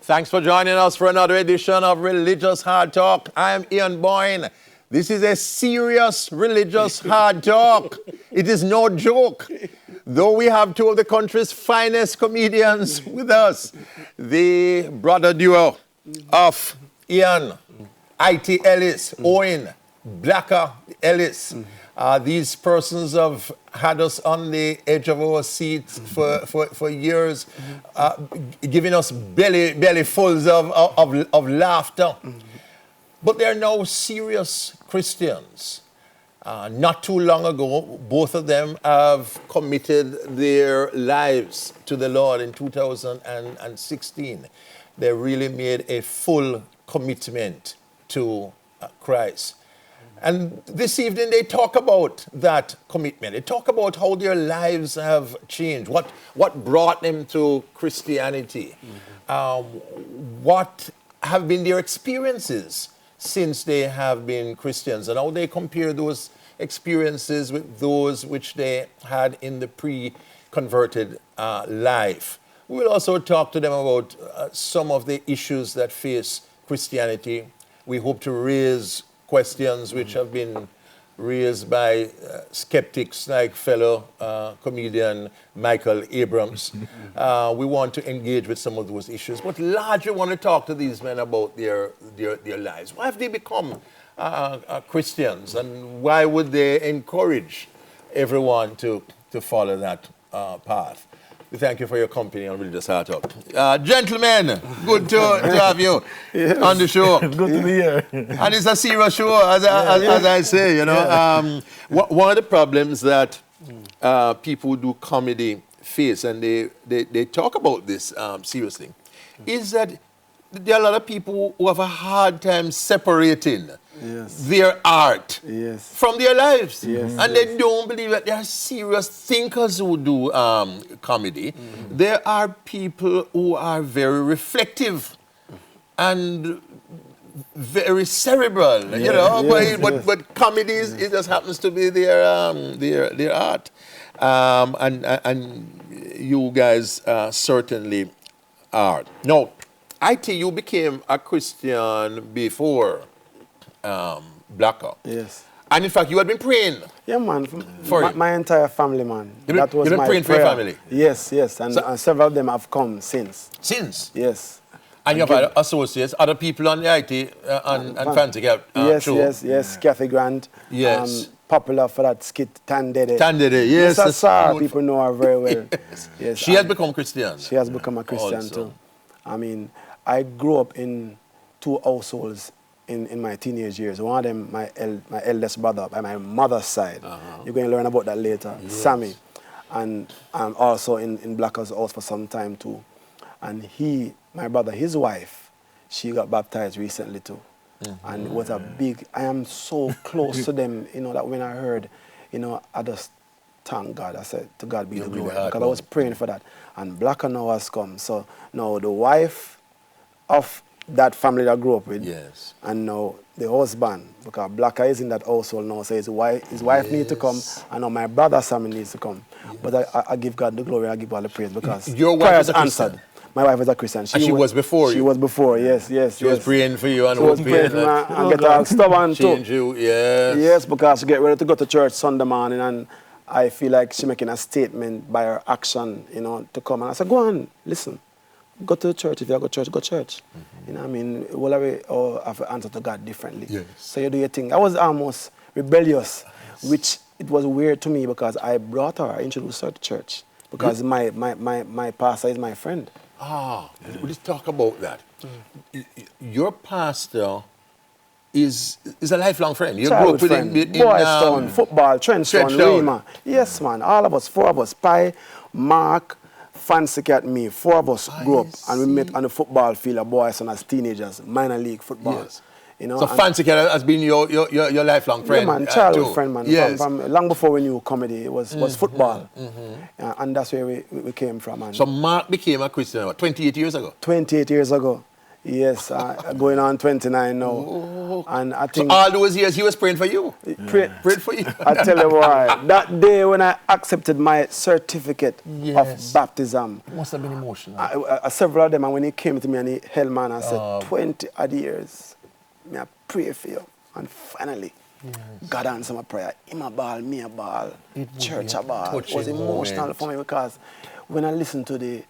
Thanks for joining us for another edition of Religious Hard Talk. I am Ian Boyne. This is a serious religious hard talk. It is no joke. Though we have two of the country's finest comedians with us, the brother duo of Ian, Ity Ellis Owen Blacka Ellis. These persons have had us on the edge of our seats for years, giving us bellyfuls of laughter. But they're now serious Christians. Not too long ago, both of them have committed their lives to the Lord in 2016. They really made a full commitment to Christ. And this evening they talk about that commitment. They talk about how their lives have changed, what brought them to Christianity, what have been their experiences since they have been Christians, and how they compare those experiences with those which they had in the pre-converted life. We will also talk to them about some of the issues that face Christianity. We hope to raise questions which have been raised by skeptics like fellow comedian Michael Abrams. We want to engage with some of those issues, but largely want to talk to these men about their lives. Why have they become Christians, and why would they encourage everyone to follow that path? We thank you for your company on Religious Hard Talk. Gentlemen, good to have you on the show. Good to be here. And it's a serious show, as I say, you know. One of the problems that people who do comedy face, and they talk about this seriously, is that there are a lot of people who have a hard time separating their art from their lives. And they don't believe that there are serious thinkers who do comedy. There are people who are very reflective and very cerebral, you know, but comedy it just happens to be their art. And you guys certainly are. Now, Ity, you became a Christian before Blacka. Yes. And in fact, you had been praying. Yeah, man. For my entire family, man. You've been praying for your family? Yes. And several of them have come since. Since? Yes. And you have other associates, other people on the Ity and Fancy Gap show? Yes. Kathy Grant. Yes. Popular for that skit, Tandede. Tandede, yes. People know her very well. Yes. She has become Christian. She has become a Christian too. I mean, I grew up in two households in my teenage years. One of them, my eldest brother by my mother's side. You're going to learn about that later, Sammy. And I'm also in Blacka's house for some time too. And my brother, his wife, she got baptized recently too. And it was a big, I am so close to them, you know, that when I heard, you know, I just thank God. I said, to God be the glory. Because I was praying for that. And Blacka now has come. So now the wife of that family that I grew up with, and now the husband, because Blacka is in that household now, so his wife needs to come, and now my brother Sammy needs to come. But I give God the glory, I give God the praise, because your wife is answered. My wife is a Christian. She was before you? She was before, yes. She was praying for you and she was praying for me and get all stubborn too. Change you, yes. Yes, because she get ready to go to church Sunday morning, and I feel like she's making a statement by her action, you know, to come. And I said, go on, listen. Go to church. If you go to church, go to church. You know what I mean? We'll have to answer to God differently. Yes. So you do your thing. I was almost rebellious, which it was weird to me because I brought her, I introduced her to church. Because my pastor is my friend. Let's talk about that. Your pastor is a lifelong friend. You grew up with him in Boystown, football, Trenchtown, Rima. Yes, man. All of us, four of us. Pi, Mark, Fancy Cat, me. Four of us grew up and we met on the football field of Boystown as teenagers, minor league football. Yes. You know, so Fancy Cat has been your lifelong friend. Yeah, man, childhood friend, man. Yes. From long before we knew comedy, it was football. And that's where we came from. And so Mark became a Christian, what, 28 years ago? 28 years ago. Yes, going on 29 now. Oh. And I think... So all those years he was praying for you? Prayed for you? I tell you why. That day when I accepted my certificate of baptism... It must have been emotional. Several of them, and when he came to me and he held me and I said, 20 odd years, I pray for you. And finally, God answered my prayer. Him a ball, me a ball, church a ball. It was emotional for me because when I listened to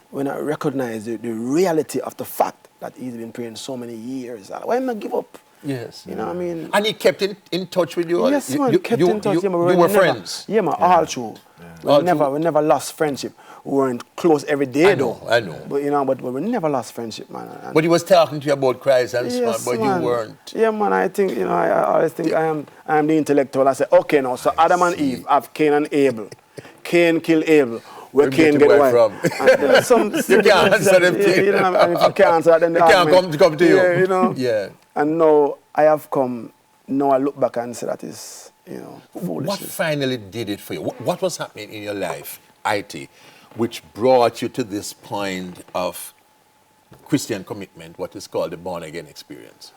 when I recognized the reality of the fact that he's been praying so many years, why am I give up? Yes. You know what I mean? And he kept in touch with you? Yes, man, kept in touch. You were friends? Yeah, man, all through. We never lost friendship. We weren't close every day, though. I know. But, you know, but we never lost friendship, man. But he was talking to you about Christ and so on, yes, but man. you weren't. Yeah, man, I think, you know, I always think I am the intellectual. I say, okay, now, so Adam and Eve have Cain and Abel. Cain killed Abel. Where Cain get away from? You can't answer them things. You know, and if you can't answer that, then they can't come to you. Yeah, you know. Yeah. And now I have come, now I look back and say that is, you know, foolishness. What finally did it for you? What was happening in your life, Ity, which brought you to this point of Christian commitment, what is called the born-again experience?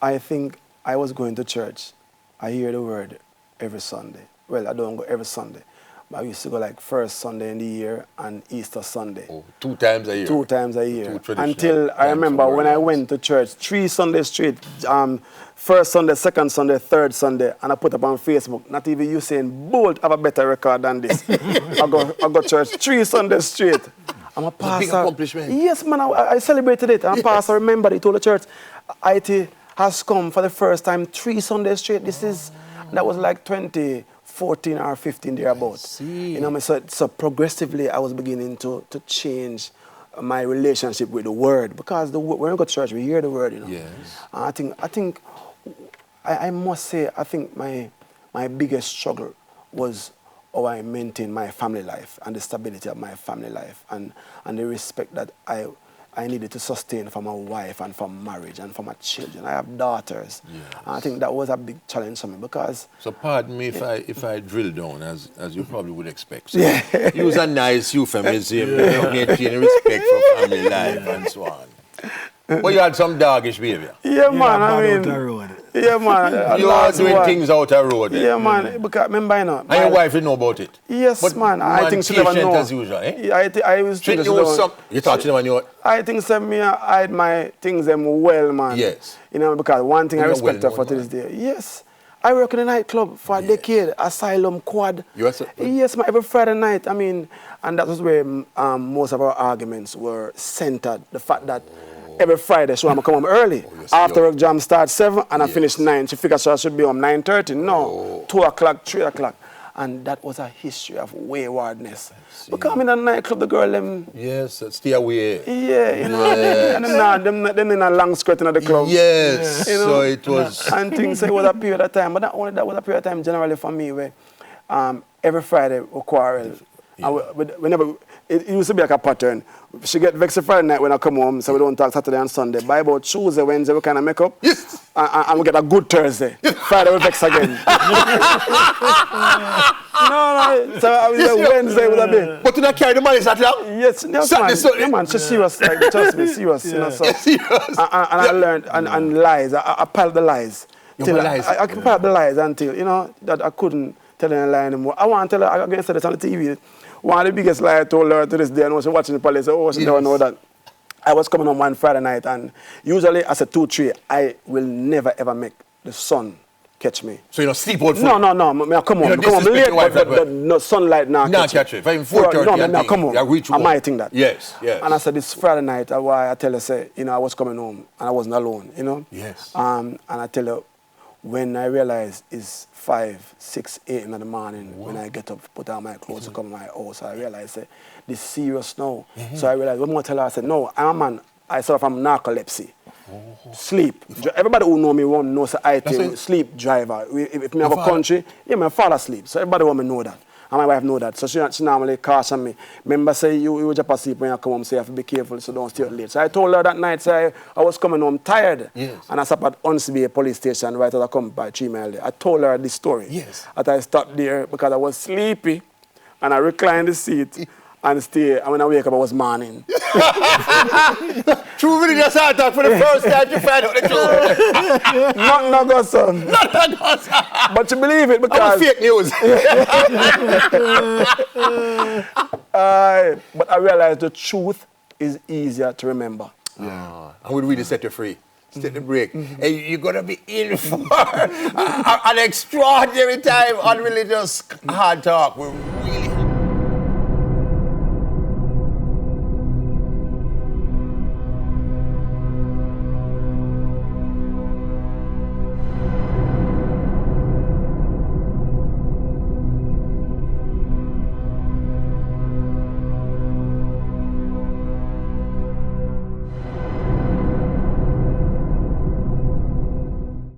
I think I was going to church. I hear the word every Sunday. Well, I don't go every Sunday. But I used to go like first Sunday in the year and Easter Sunday. Oh, 2 times a year? 2 times a year. Until I remember when I went to church 3 Sundays straight, first Sunday, second Sunday, third Sunday, and I put up on Facebook, not even Usain Bolt have a better record than this. I go church 3 Sundays straight. I'm a pastor. Big accomplishment. Yes, man, I celebrated it. I'm a pastor, remember, he told the church, Ity has come for the first time 3 Sundays straight. That was like 2014 or 15 thereabouts. You know, so progressively I was beginning to change my relationship with the word, because when we go to church we hear the word, you know. Yes. I must say, I think my biggest struggle was how I maintained my family life and the stability of my family life and the respect that I needed to sustain for my wife and for marriage and for my children. I have daughters. Yes. And I think that was a big challenge for me because... So pardon me if I drill down, as you probably would expect. So use a nice euphemism, maintaining respect for family life and so on. But you had some doggish behavior. Yeah, man, I mean... Yeah, man. You are doing things out the road. Yeah, man, because remember, you know... And your wife didn't know about it? Yes, but man. I think she never know. As usual, eh? Yeah, I was... You thought she never knew? I think me I hide my things them well, man. Yes. You know, because one thing I respect her for to this day. Yes. I work in a nightclub for a decade, Asylum Quad. Yes, man, every Friday night. I mean, and that was where most of our arguments were centered. The fact that every Friday, so I'm come home early. After work jam starts 7 and I finish 9. She figures I should be home 9:30. No, 2 o'clock, 3 o'clock. And that was a history of waywardness. Because I'm in a nightclub, the girl them... Yes, stay away. Yeah, you know. Yes. And them in a long skirt in the club. Yes, you know? so it was... And things, so it was a period of time. But not only that was a period of time generally for me where every Friday we quarrel. Yeah. And we never... It used to be like a pattern. She get vexed Friday night when I come home, so we don't talk Saturday and Sunday. By about Tuesday, Wednesday, we kind of make up. Yes. And we get a good Thursday. Friday, we vex again. No. So I was like, Wednesday would have been. But you not carry the money that long? Yes, man. Man, she's serious. Like, trust me, serious. You know, so. Serious. And I learned, and lies. I piled the lies. I piled the lies until, you know, that I couldn't tell any lie anymore. I want to tell her, I'm going to say this on the TV. One of the biggest lies I told her to this day, and when she watching the police, she don't know that. I was coming home one Friday night, and usually as a 2-3, I will never ever make the sun catch me. So you don't sleep out? No. I come home late, but no sunlight now catch me. If I'm 4:30, no, come home. I might think that. Yes. And I said this Friday night, I tell her, say, you know, I was coming home and I wasn't alone, you know. Yes. And I tell her, when I realized it's 5, 6, 8 in the morning, when I get up, put on my clothes to come to my house, I realized this is serious now. So I realized, when I tell her, I said, no, I'm a man, I suffer from narcolepsy. Sleep. Everybody who know me won't know I take sleep driver. If me have a country, my father sleep. So everybody want me know that. And my wife know that. So she normally caution me. Remember say you just asleep when you come home, so you have to be careful so don't stay out late. So I told her that night, say I was coming home tired. Yes. And I stopped at Unsby police station right as I come by 3 miles there. I told her this story. Yes. That I stopped there because I was sleepy and I reclined the seat. and stay. And when I wake up, I was morning. True religious hard talk for the first time to find out the truth. Not go, son. But you believe it because... I'm fake news. But I realized the truth is easier to remember. Yeah. And we really set you free. Set the break. And you're going to be in for an extraordinary time on Religious Hard Talk.